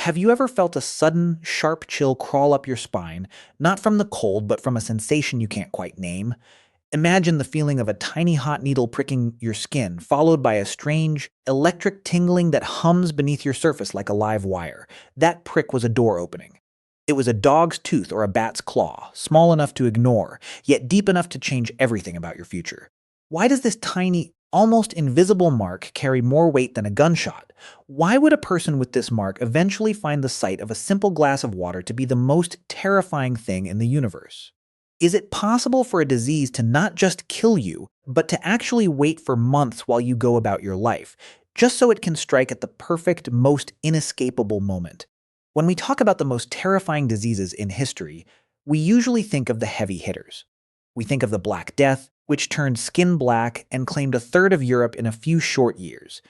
Have you ever felt a sudden, sharp chill crawl up your spine, not from the cold, but from a sensation you can't quite name? Imagine the feeling of a tiny hot needle pricking your skin, followed by a strange, electric tingling that hums beneath your surface like a live wire. That prick was a door opening. It was a dog's tooth or a bat's claw, small enough to ignore, yet deep enough to change everything about your future. Why does this tiny, almost invisible mark carry more weight than a gunshot? Why would a person with this mark eventually find the sight of a simple glass of water to be the most terrifying thing in the universe? Is it possible for a disease to not just kill you, but to actually wait for months while you go about your life, just so it can strike at the perfect, most inescapable moment? When we talk about the most terrifying diseases in history, we usually think of the heavy hitters. We think of the Black Death, which turned skin black and claimed a third of Europe in a few short years.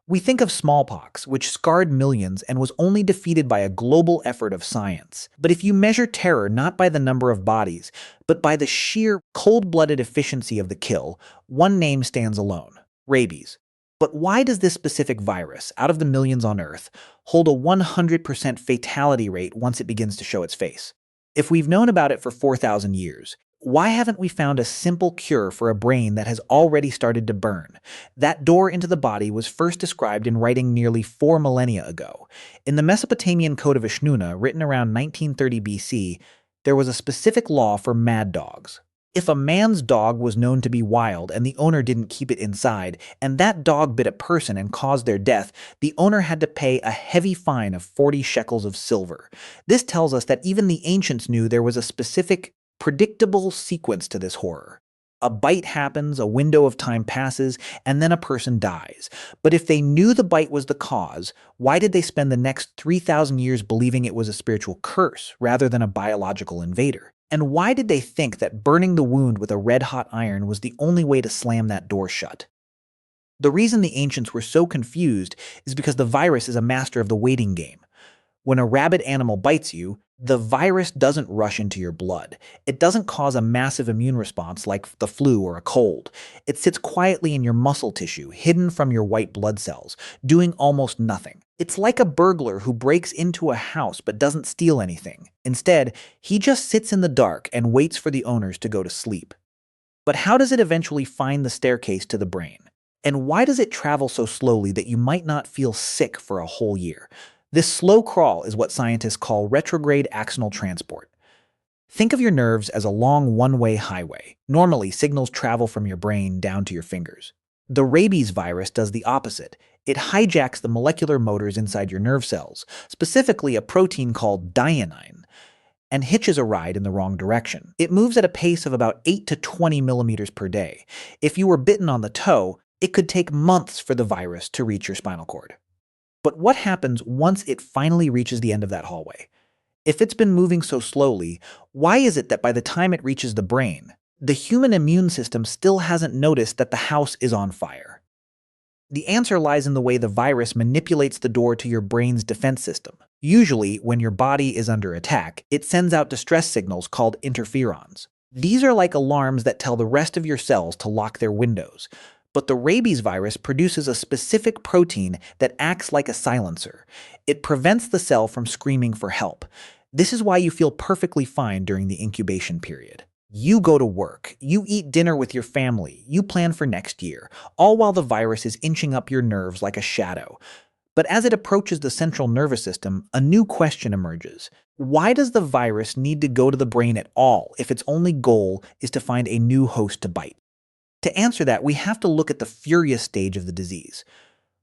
We think of smallpox, which scarred millions and was only defeated by a global effort of science. But if you measure terror not by the number of bodies, but by the sheer, cold-blooded efficiency of the kill, one name stands alone: rabies. But why does this specific virus, out of the millions on Earth, hold a 100% fatality rate once it begins to show its face? If we've known about it for 4,000 years, why haven't we found a simple cure for a brain that has already started to burn? That door into the body was first described in writing nearly 4 millennia ago. In the Mesopotamian Code of Ashnuna, written around 1930 BC, there was a specific law for mad dogs. If a man's dog was known to be wild and the owner didn't keep it inside, and that dog bit a person and caused their death, the owner had to pay a heavy fine of 40 shekels of silver. This tells us that even the ancients knew there was a specific, predictable sequence to this horror. A bite happens, a window of time passes, and then a person dies. But if they knew the bite was the cause, why did they spend the next 3,000 years believing it was a spiritual curse rather than a biological invader? And why did they think that burning the wound with a red-hot iron was the only way to slam that door shut? The reason the ancients were so confused is because the virus is a master of the waiting game. When a rabid animal bites you, the virus doesn't rush into your blood. It doesn't cause a massive immune response like the flu or a cold. It sits quietly in your muscle tissue, hidden from your white blood cells, doing almost nothing. It's like a burglar who breaks into a house but doesn't steal anything. Instead, he just sits in the dark and waits for the owners to go to sleep. But how does it eventually find the staircase to the brain? And why does it travel so slowly that you might not feel sick for a whole year? This slow crawl is what scientists call retrograde axonal transport. Think of your nerves as a long one-way highway. Normally, signals travel from your brain down to your fingers. The rabies virus does the opposite. It hijacks the molecular motors inside your nerve cells, specifically a protein called dynein, and hitches a ride in the wrong direction. It moves at a pace of about 8 to 20 millimeters per day. If you were bitten on the toe, it could take months for the virus to reach your spinal cord. But what happens once it finally reaches the end of that hallway? If it's been moving so slowly, why is it that by the time it reaches the brain, the human immune system still hasn't noticed that the house is on fire? The answer lies in the way the virus manipulates the door to your brain's defense system. Usually, when your body is under attack, it sends out distress signals called interferons. These are like alarms that tell the rest of your cells to lock their windows. But the rabies virus produces a specific protein that acts like a silencer. It prevents the cell from screaming for help. This is why you feel perfectly fine during the incubation period. You go to work, you eat dinner with your family, you plan for next year, all while the virus is inching up your nerves like a shadow. But as it approaches the central nervous system, a new question emerges. Why does the virus need to go to the brain at all if its only goal is to find a new host to bite? To answer that, we have to look at the furious stage of the disease.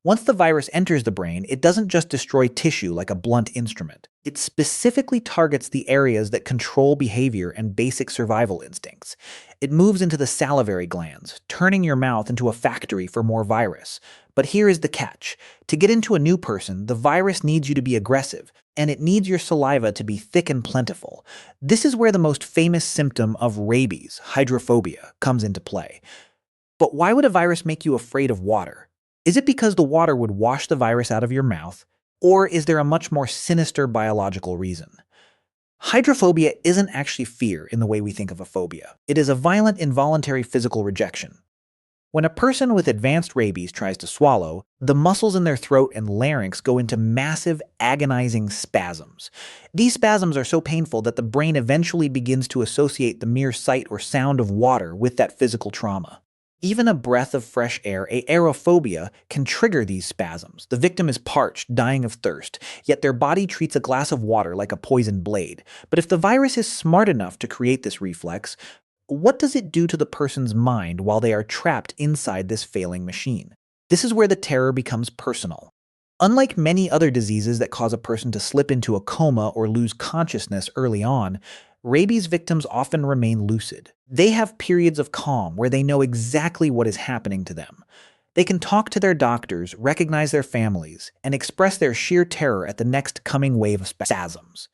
Once the virus enters the brain, it doesn't just destroy tissue like a blunt instrument. It specifically targets the areas that control behavior and basic survival instincts. It moves into the salivary glands, turning your mouth into a factory for more virus. But here is the catch. To get into a new person, the virus needs you to be aggressive, and it needs your saliva to be thick and plentiful. This is where the most famous symptom of rabies, hydrophobia, comes into play. But why would a virus make you afraid of water? Is it because the water would wash the virus out of your mouth, or is there a much more sinister biological reason? Hydrophobia isn't actually fear in the way we think of a phobia. It is a violent, involuntary physical rejection. When a person with advanced rabies tries to swallow, the muscles in their throat and larynx go into massive, agonizing spasms. These spasms are so painful that the brain eventually begins to associate the mere sight or sound of water with that physical trauma. Even a breath of fresh air, aerophobia, can trigger these spasms. The victim is parched, dying of thirst, yet their body treats a glass of water like a poisoned blade. But if the virus is smart enough to create this reflex, what does it do to the person's mind while they are trapped inside this failing machine? This is where the terror becomes personal. Unlike many other diseases that cause a person to slip into a coma or lose consciousness early on, rabies victims often remain lucid. They have periods of calm where they know exactly what is happening to them. They can talk to their doctors, recognize their families, and express their sheer terror at the next coming wave of spasms.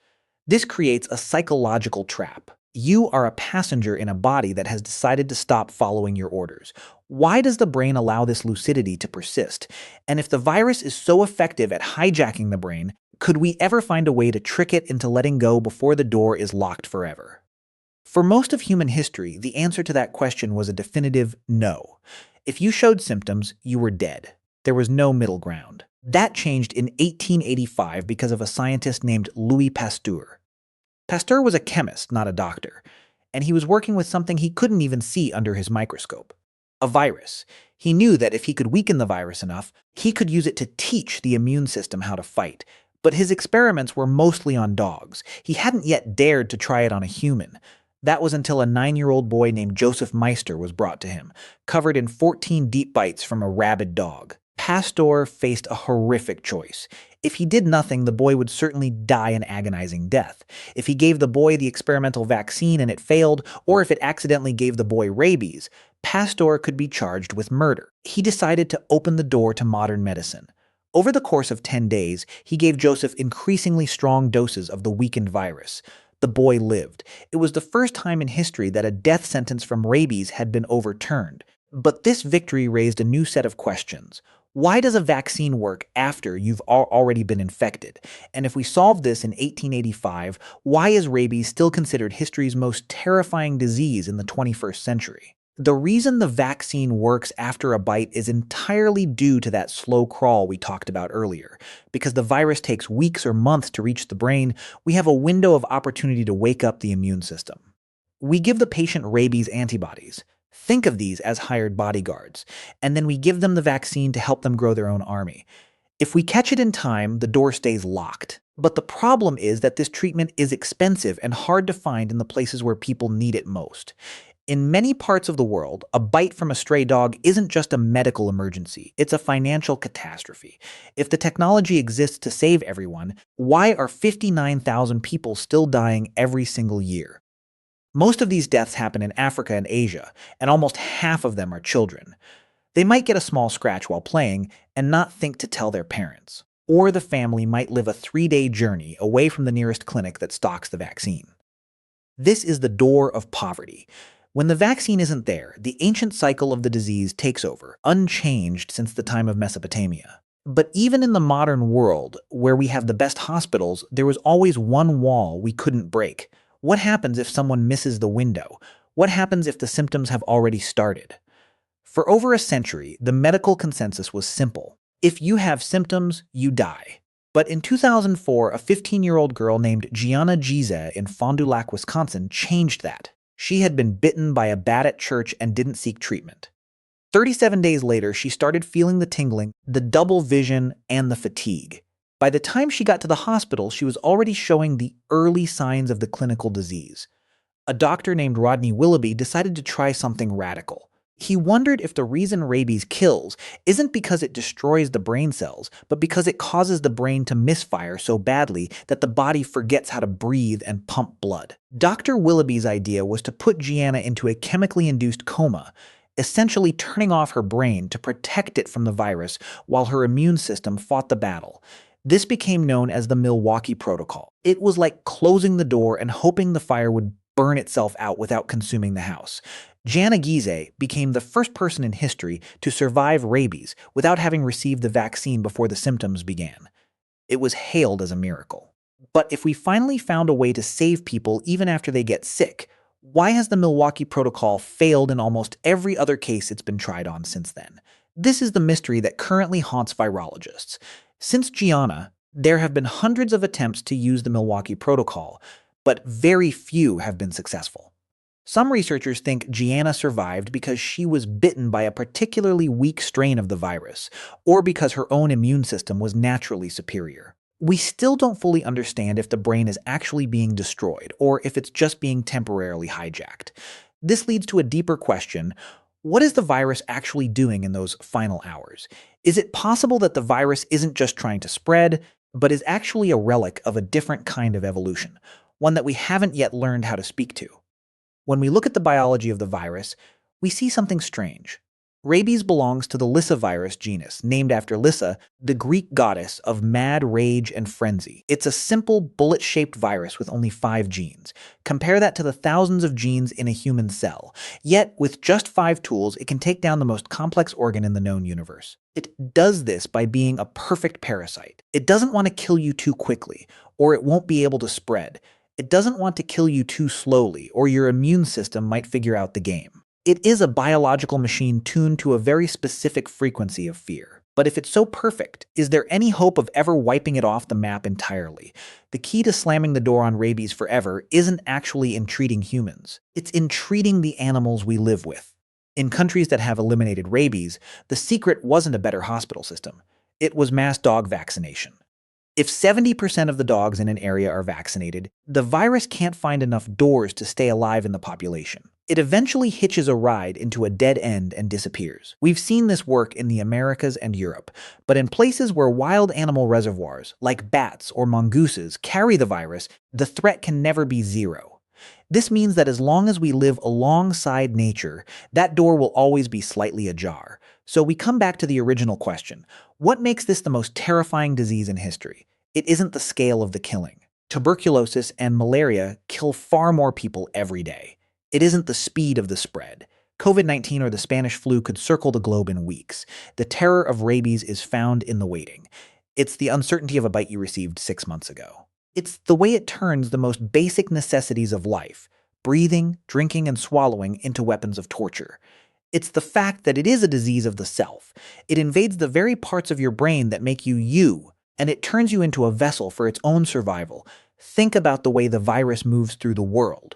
This creates a psychological trap. You are a passenger in a body that has decided to stop following your orders. Why does the brain allow this lucidity to persist? And if the virus is so effective at hijacking the brain, could we ever find a way to trick it into letting go before the door is locked forever? For most of human history, the answer to that question was a definitive no. If you showed symptoms, you were dead. There was no middle ground. That changed in 1885 because of a scientist named Louis Pasteur. Pasteur was a chemist, not a doctor, and he was working with something he couldn't even see under his microscope: a virus. He knew that if he could weaken the virus enough, he could use it to teach the immune system how to fight. But his experiments were mostly on dogs. He hadn't yet dared to try it on a human. That was until a 9-year-old boy named Joseph Meister was brought to him, covered in 14 deep bites from a rabid dog. Pasteur faced a horrific choice. If he did nothing, the boy would certainly die an agonizing death. If he gave the boy the experimental vaccine and it failed, or if it accidentally gave the boy rabies, Pasteur could be charged with murder. He decided to open the door to modern medicine. Over the course of 10 days, he gave Joseph increasingly strong doses of the weakened virus. The boy lived. It was the first time in history that a death sentence from rabies had been overturned. But this victory raised a new set of questions. Why does a vaccine work after you've already been infected? And if we solved this in 1885, why is rabies still considered history's most terrifying disease in the 21st century? The reason the vaccine works after a bite is entirely due to that slow crawl we talked about earlier. Because the virus takes weeks or months to reach the brain, we have a window of opportunity to wake up the immune system. We give the patient rabies antibodies. Think of these as hired bodyguards, and then we give them the vaccine to help them grow their own army. If we catch it in time, the door stays locked. But the problem is that this treatment is expensive and hard to find in the places where people need it most. In many parts of the world, a bite from a stray dog isn't just a medical emergency, it's a financial catastrophe. If the technology exists to save everyone, why are 59,000 people still dying every single year? Most of these deaths happen in Africa and Asia, and almost half of them are children. They might get a small scratch while playing and not think to tell their parents. Or the family might live a 3-day journey away from the nearest clinic that stocks the vaccine. This is the door of poverty. When the vaccine isn't there, the ancient cycle of the disease takes over, unchanged since the time of Mesopotamia. But even in the modern world, where we have the best hospitals, there was always one wall we couldn't break. What happens if someone misses the window? What happens if the symptoms have already started? For over a century, the medical consensus was simple. If you have symptoms, you die. But in 2004, a 15-year-old girl named Gianna Gize in Fond du Lac, Wisconsin, changed that. She had been bitten by a bat at church and didn't seek treatment. 37 days later, she started feeling the tingling, the double vision, and the fatigue. By the time she got to the hospital, she was already showing the early signs of the clinical disease. A doctor named Rodney Willoughby decided to try something radical. He wondered if the reason rabies kills isn't because it destroys the brain cells, but because it causes the brain to misfire so badly that the body forgets how to breathe and pump blood. Dr. Willoughby's idea was to put Gianna into a chemically induced coma, essentially turning off her brain to protect it from the virus while her immune system fought the battle. This became known as the Milwaukee Protocol. It was like closing the door and hoping the fire would burn itself out without consuming the house. Gianna Gize became the first person in history to survive rabies without having received the vaccine before the symptoms began. It was hailed as a miracle. But if we finally found a way to save people even after they get sick, Why has the Milwaukee Protocol failed in almost every other case it's been tried on since then? This is the mystery that currently haunts virologists. Since Gianna, there have been hundreds of attempts to use the Milwaukee Protocol, but very few have been successful. Some researchers think Gianna survived because she was bitten by a particularly weak strain of the virus, or because her own immune system was naturally superior. We still don't fully understand if the brain is actually being destroyed, or if it's just being temporarily hijacked. This leads to a deeper question. What is the virus actually doing in those final hours? Is it possible that the virus isn't just trying to spread, but is actually a relic of a different kind of evolution, one that we haven't yet learned how to speak to? When we look at the biology of the virus, we see something strange. Rabies belongs to the Lyssavirus genus, named after Lyssa, the Greek goddess of mad rage and frenzy. It's a simple, bullet-shaped virus with only 5 genes. Compare that to the thousands of genes in a human cell. Yet, with just 5 tools, it can take down the most complex organ in the known universe. It does this by being a perfect parasite. It doesn't want to kill you too quickly, or it won't be able to spread. It doesn't want to kill you too slowly, or your immune system might figure out the game. It is a biological machine tuned to a very specific frequency of fear. But if it's so perfect, is there any hope of ever wiping it off the map entirely? The key to slamming the door on rabies forever isn't actually in treating humans. It's in treating the animals we live with. In countries that have eliminated rabies, the secret wasn't a better hospital system. It was mass dog vaccination. If 70% of the dogs in an area are vaccinated, the virus can't find enough doors to stay alive in the population. It eventually hitches a ride into a dead end and disappears. We've seen this work in the Americas and Europe, but in places where wild animal reservoirs, like bats or mongooses, carry the virus, the threat can never be zero. This means that as long as we live alongside nature, that door will always be slightly ajar. So we come back to the original question. What makes this the most terrifying disease in history? It isn't the scale of the killing. Tuberculosis and malaria kill far more people every day. It isn't the speed of the spread. COVID-19 or the Spanish flu could circle the globe in weeks. The terror of rabies is found in the waiting. It's the uncertainty of a bite you received 6 months ago. It's the way it turns the most basic necessities of life, breathing, drinking, and swallowing, into weapons of torture. It's the fact that it is a disease of the self. It invades the very parts of your brain that make you you, and it turns you into a vessel for its own survival. Think about the way the virus moves through the world.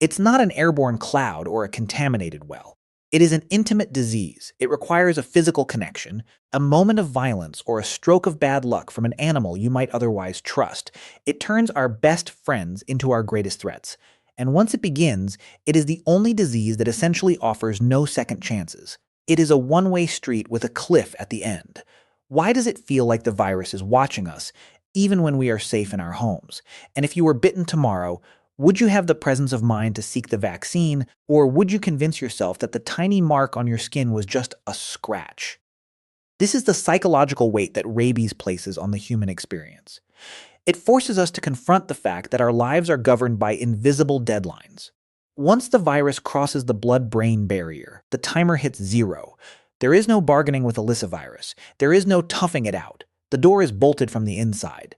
It's not an airborne cloud or a contaminated well. It is an intimate disease. It requires a physical connection, a moment of violence, or a stroke of bad luck from an animal you might otherwise trust. It turns our best friends into our greatest threats. And once it begins, it is the only disease that essentially offers no second chances. It is a one-way street with a cliff at the end. Why does it feel like the virus is watching us, even when we are safe in our homes? And if you were bitten tomorrow, would you have the presence of mind to seek the vaccine, or would you convince yourself that the tiny mark on your skin was just a scratch? This is the psychological weight that rabies places on the human experience. It forces us to confront the fact that our lives are governed by invisible deadlines. Once the virus crosses the blood-brain barrier, the timer hits 0. There is no bargaining with a Lyssavirus. There is no toughing it out. The door is bolted from the inside.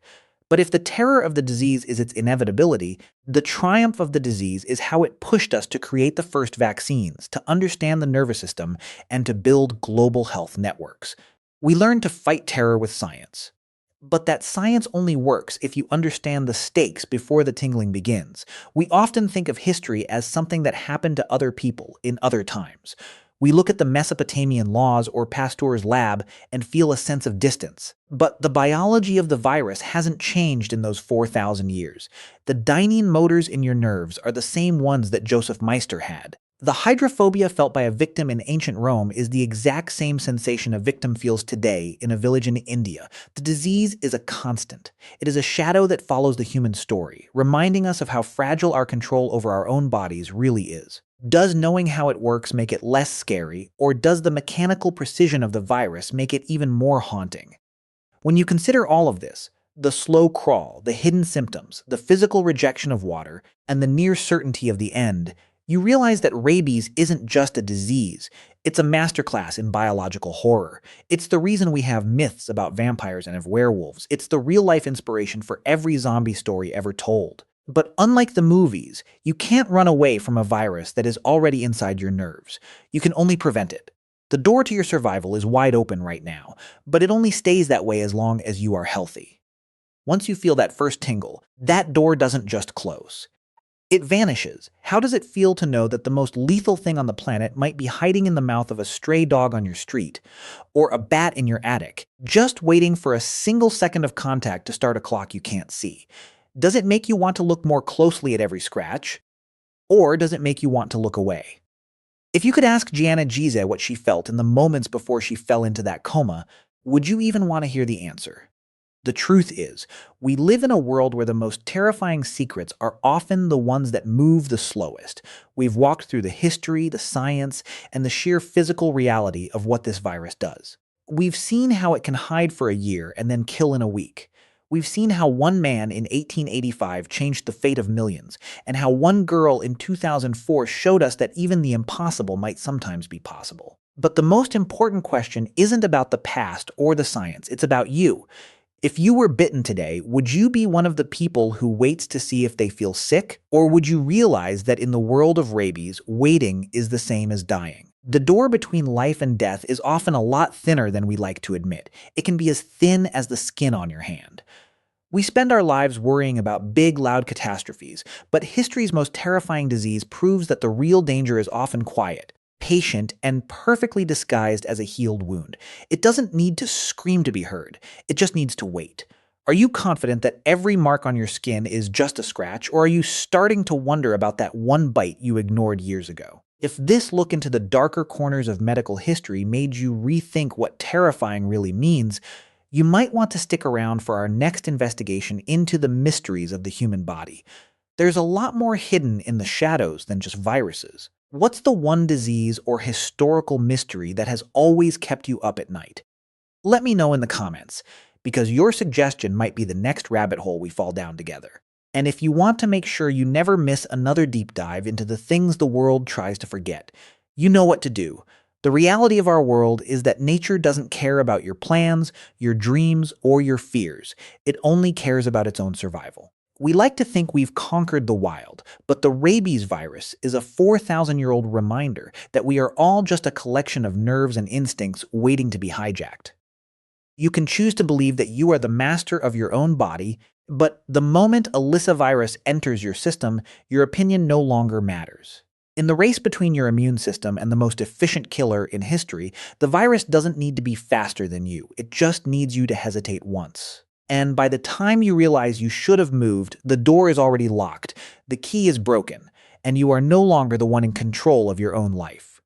But if the terror of the disease is its inevitability, the triumph of the disease is how it pushed us to create the first vaccines, to understand the nervous system, and to build global health networks. We learned to fight terror with science. But that science only works if you understand the stakes before the tingling begins. We often think of history as something that happened to other people in other times. We look at the Mesopotamian laws or Pasteur's lab and feel a sense of distance. But the biology of the virus hasn't changed in those 4,000 years. The dynein motors in your nerves are the same ones that Joseph Meister had. The hydrophobia felt by a victim in ancient Rome is the exact same sensation a victim feels today in a village in India. The disease is a constant. It is a shadow that follows the human story, reminding us of how fragile our control over our own bodies really is. Does knowing how it works make it less scary, or does the mechanical precision of the virus make it even more haunting? When you consider all of this, the slow crawl, the hidden symptoms, the physical rejection of water, and the near certainty of the end, you realize that rabies isn't just a disease. It's a masterclass in biological horror. It's the reason we have myths about vampires and of werewolves. It's the real-life inspiration for every zombie story ever told. But unlike the movies, you can't run away from a virus that is already inside your nerves. You can only prevent it. The door to your survival is wide open right now, but it only stays that way as long as you are healthy. Once you feel that first tingle, that door doesn't just close. It vanishes. How does it feel to know that the most lethal thing on the planet might be hiding in the mouth of a stray dog on your street, or a bat in your attic, just waiting for a single second of contact to start a clock you can't see? Does it make you want to look more closely at every scratch, or does it make you want to look away? If you could ask Gianna Gize what she felt in the moments before she fell into that coma, would you even want to hear the answer? The truth is, we live in a world where the most terrifying secrets are often the ones that move the slowest. We've walked through the history, the science, and the sheer physical reality of what this virus does. We've seen how it can hide for a year and then kill in a week. We've seen how one man in 1885 changed the fate of millions, and how one girl in 2004 showed us that even the impossible might sometimes be possible. But the most important question isn't about the past or the science, it's about you. If you were bitten today, would you be one of the people who waits to see if they feel sick? Or would you realize that in the world of rabies, waiting is the same as dying? The door between life and death is often a lot thinner than we like to admit. It can be as thin as the skin on your hand. We spend our lives worrying about big, loud catastrophes, but history's most terrifying disease proves that the real danger is often quiet, patient, and perfectly disguised as a healed wound. It doesn't need to scream to be heard. It just needs to wait. Are you confident that every mark on your skin is just a scratch, or are you starting to wonder about that one bite you ignored years ago? If this look into the darker corners of medical history made you rethink what terrifying really means, you might want to stick around for our next investigation into the mysteries of the human body. There's a lot more hidden in the shadows than just viruses. What's the one disease or historical mystery that has always kept you up at night? Let me know in the comments, because your suggestion might be the next rabbit hole we fall down together. And if you want to make sure you never miss another deep dive into the things the world tries to forget, you know what to do. The reality of our world is that nature doesn't care about your plans, your dreams, or your fears. It only cares about its own survival. We like to think we've conquered the wild, but the rabies virus is a 4,000-year-old reminder that we are all just a collection of nerves and instincts waiting to be hijacked. You can choose to believe that you are the master of your own body, but the moment a Lissa virus enters your system, your opinion no longer matters. In the race between your immune system and the most efficient killer in history, the virus doesn't need to be faster than you. It just needs you to hesitate once. And by the time you realize you should have moved, the door is already locked, the key is broken, and you are no longer the one in control of your own life.